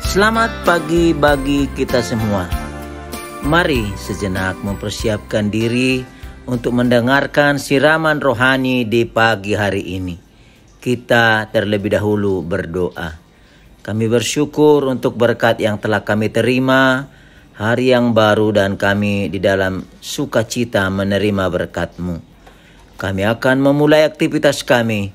Selamat pagi bagi kita semua. Mari sejenak mempersiapkan diri untuk mendengarkan siraman rohani di pagi hari ini. Kita terlebih dahulu berdoa. Kami bersyukur untuk berkat yang telah kami terima, hari yang baru, dan kami di dalam sukacita menerima berkat-Mu. Kami akan memulai aktivitas kami.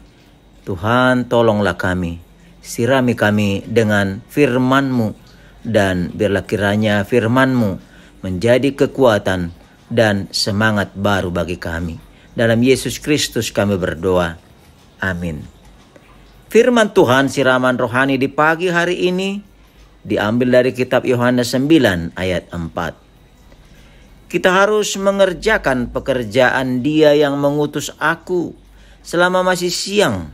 Tuhan, tolonglah kami. Sirami kami dengan firman-Mu, dan biarlah kiranya firman-Mu menjadi kekuatan dan semangat baru bagi kami. Dalam Yesus Kristus kami berdoa. Amin. Firman Tuhan siraman rohani di pagi hari ini diambil dari kitab Yohanes 9 ayat 4. Kita harus mengerjakan pekerjaan Dia yang mengutus aku selama masih siang.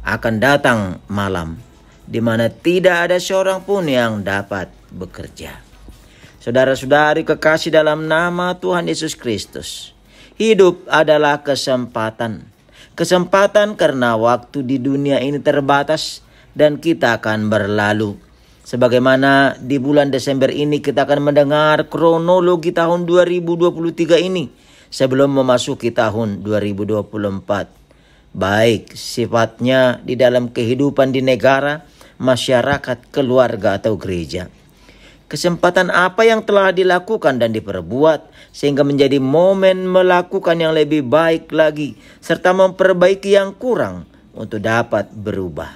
Akan datang malam, di mana tidak ada seorang pun yang dapat bekerja. Saudara-saudari kekasih dalam nama Tuhan Yesus Kristus, hidup adalah kesempatan. Kesempatan karena waktu di dunia ini terbatas dan kita akan berlalu. Sebagaimana di bulan Desember ini kita akan mendengar kronologi tahun 2023 ini sebelum memasuki tahun 2024. Baik sifatnya di dalam kehidupan di negara, masyarakat, keluarga, atau gereja. Kesempatan apa yang telah dilakukan dan diperbuat sehingga menjadi momen melakukan yang lebih baik lagi serta memperbaiki yang kurang untuk dapat berubah.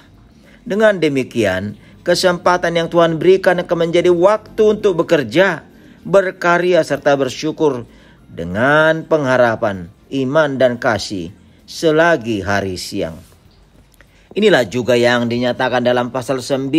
Dengan demikian, kesempatan yang Tuhan berikan akan menjadi waktu untuk bekerja, berkarya, serta bersyukur dengan pengharapan, iman, dan kasih selagi hari siang. Inilah juga yang dinyatakan dalam pasal 9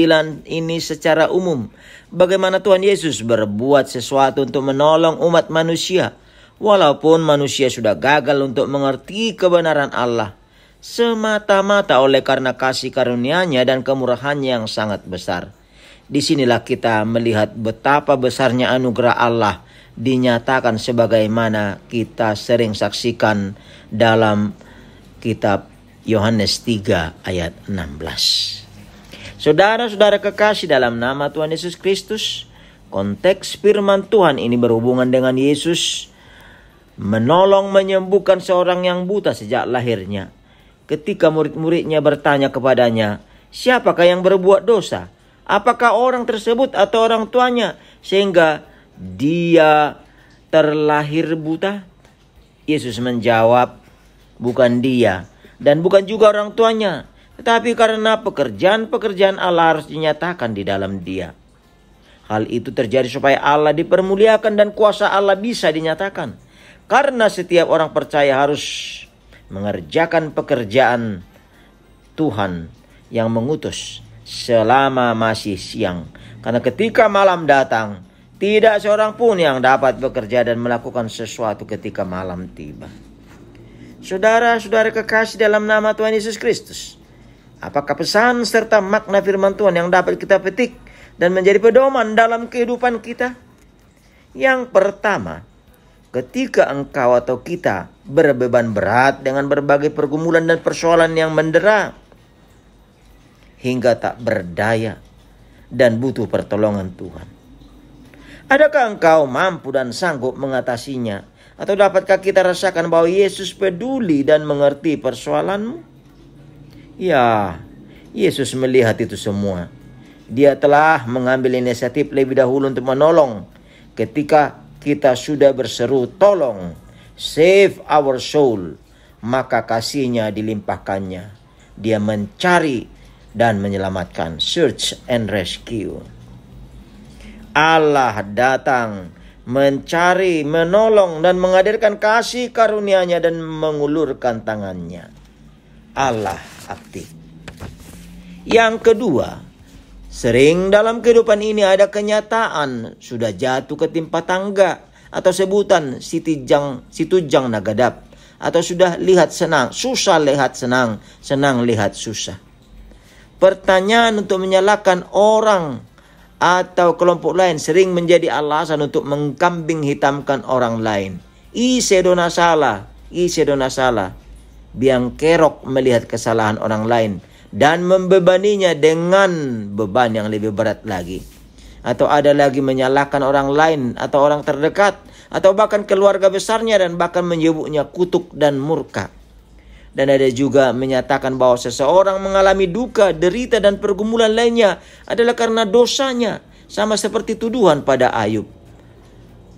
ini secara umum. Bagaimana Tuhan Yesus berbuat sesuatu untuk menolong umat manusia. Walaupun manusia sudah gagal untuk mengerti kebenaran Allah. Semata-mata oleh karena kasih karunia-Nya dan kemurahan-Nya yang sangat besar. Disinilah kita melihat betapa besarnya anugerah Allah dinyatakan sebagaimana kita sering saksikan dalam kitab Yohanes 3 ayat 16. Saudara-saudara kekasih dalam nama Tuhan Yesus Kristus, konteks firman Tuhan ini berhubungan dengan Yesus menolong menyembuhkan seorang yang buta sejak lahirnya. Ketika murid-muridnya bertanya kepadanya, siapakah yang berbuat dosa? Apakah orang tersebut atau orang tuanya sehingga dia terlahir buta? Yesus menjawab, bukan dia dan bukan juga orang tuanya, tetapi karena pekerjaan-pekerjaan Allah harus dinyatakan di dalam dia. Hal itu terjadi supaya Allah dipermuliakan dan kuasa Allah bisa dinyatakan. Karena setiap orang percaya harus mengerjakan pekerjaan Tuhan yang mengutus selama masih siang. Karena ketika malam datang, tidak seorang pun yang dapat bekerja dan melakukan sesuatu ketika malam tiba. Saudara-saudara kekasih dalam nama Tuhan Yesus Kristus, apakah pesan serta makna firman Tuhan yang dapat kita petik dan menjadi pedoman dalam kehidupan kita? Yang pertama, ketika engkau atau kita berbeban berat dengan berbagai pergumulan dan persoalan yang mendera hingga tak berdaya dan butuh pertolongan Tuhan, adakah engkau mampu dan sanggup mengatasinya? Atau dapatkah kita rasakan bahwa Yesus peduli dan mengerti persoalanmu? Ya, Yesus melihat itu semua. Dia telah mengambil inisiatif lebih dahulu untuk menolong. Ketika kita sudah berseru, tolong, save our soul, maka kasih-Nya dilimpahkannya. Dia mencari dan menyelamatkan, search and rescue. Allah datang mencari, menolong, dan menghadirkan kasih karunia-Nya dan mengulurkan tangannya. Allah aktif. Yang kedua, sering dalam kehidupan ini ada kenyataan sudah jatuh ketimpa tangga atau sebutan situjang nagadap, atau sudah lihat senang, susah lihat senang, senang lihat susah. Pertanyaan untuk menyalahkan orang atau kelompok lain sering menjadi alasan untuk mengkambing hitamkan orang lain. Ise dona salah, ise dona salah, biang kerok melihat kesalahan orang lain dan membebaninya dengan beban yang lebih berat lagi. Atau ada lagi menyalahkan orang lain atau orang terdekat atau bahkan keluarga besarnya dan bahkan menyebutnya kutuk dan murka. Dan ada juga menyatakan bahwa seseorang mengalami duka, derita dan pergumulan lainnya adalah karena dosanya, sama seperti tuduhan pada Ayub.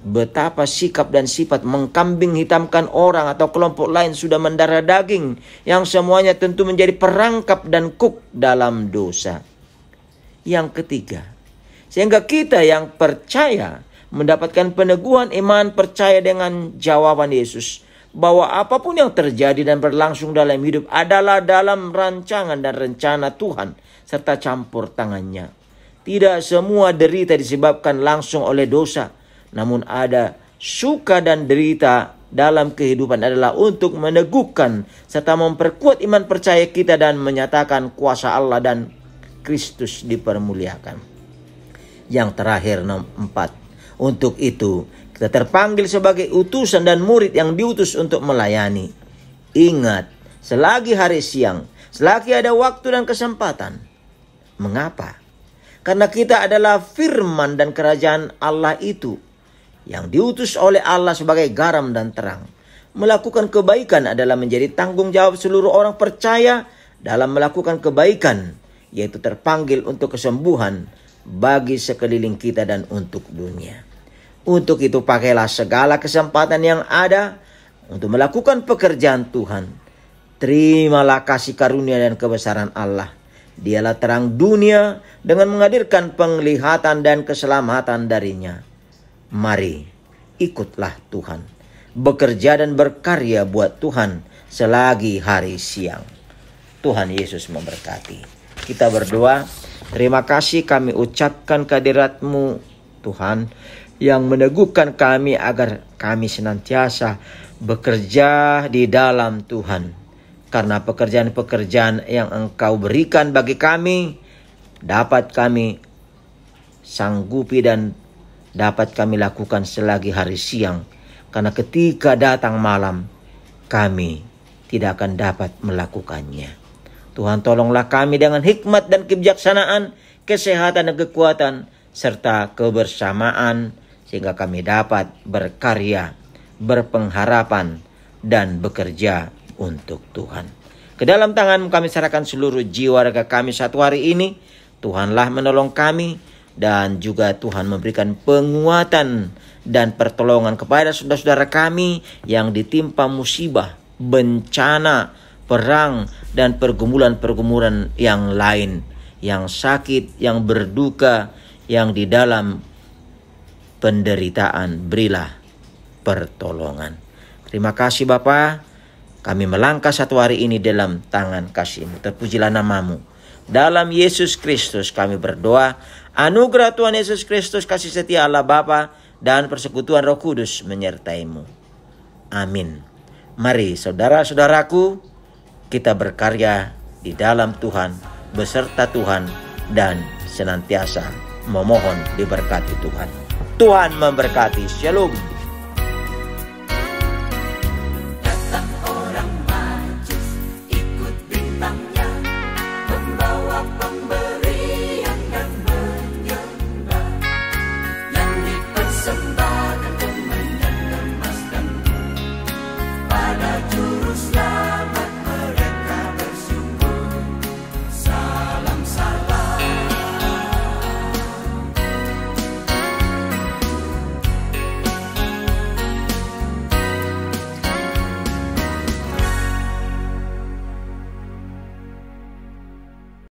Betapa sikap dan sifat mengkambing hitamkan orang atau kelompok lain sudah mendarah daging, yang semuanya tentu menjadi perangkap dan kuk dalam dosa. Yang ketiga, sehingga kita yang percaya mendapatkan peneguhan iman, percaya dengan jawaban Yesus bahwa apapun yang terjadi dan berlangsung dalam hidup adalah dalam rancangan dan rencana Tuhan serta campur tangannya. Tidak semua derita disebabkan langsung oleh dosa, namun ada suka dan derita dalam kehidupan adalah untuk meneguhkan serta memperkuat iman percaya kita dan menyatakan kuasa Allah dan Kristus dipermuliakan. Yang terakhir, 4. Untuk itu kita terpanggil sebagai utusan dan murid yang diutus untuk melayani. Ingat, selagi hari siang, selagi ada waktu dan kesempatan. Mengapa? Karena kita adalah firman dan kerajaan Allah itu, yang diutus oleh Allah sebagai garam dan terang. Melakukan kebaikan adalah menjadi tanggung jawab seluruh orang percaya dalam melakukan kebaikan, yaitu terpanggil untuk kesembuhan bagi sekeliling kita dan untuk dunia. Untuk itu pakailah segala kesempatan yang ada untuk melakukan pekerjaan Tuhan. Terimalah kasih karunia dan kebesaran Allah. Dialah terang dunia dengan menghadirkan penglihatan dan keselamatan darinya. Mari, ikutlah Tuhan. Bekerja dan berkarya buat Tuhan selagi hari siang. Tuhan Yesus memberkati. Kita berdoa. Terima kasih kami ucapkan kehadirat-Mu Tuhan, yang meneguhkan kami agar kami senantiasa bekerja di dalam Tuhan. Karena pekerjaan-pekerjaan yang Engkau berikan bagi kami dapat kami sanggupi dan dapat kami lakukan selagi hari siang. Karena ketika datang malam, kami tidak akan dapat melakukannya. Tuhan, tolonglah kami dengan hikmat dan kebijaksanaan, kesehatan dan kekuatan, serta kebersamaan, sehingga kami dapat berkarya, berpengharapan, dan bekerja untuk Tuhan. Ke dalam tangan kami serahkan seluruh jiwa raga kami satu hari ini. Tuhanlah menolong kami, dan juga Tuhan memberikan penguatan dan pertolongan kepada saudara-saudara kami yang ditimpa musibah, bencana, perang, dan pergumulan-pergumulan yang lain, yang sakit, yang berduka, yang di dalam penderitaan. Berilah pertolongan. Terima kasih Bapa. Kami melangkah satu hari ini dalam tangan kasih-Mu. Terpujilah nama-Mu. Dalam Yesus Kristus kami berdoa. Anugerah Tuhan Yesus Kristus, kasih setia Allah Bapa, dan persekutuan Roh Kudus menyertai-Mu. Amin. Mari saudara-saudaraku, kita berkarya di dalam Tuhan, beserta Tuhan, dan senantiasa memohon diberkati Tuhan. Tuhan memberkati. Shalom.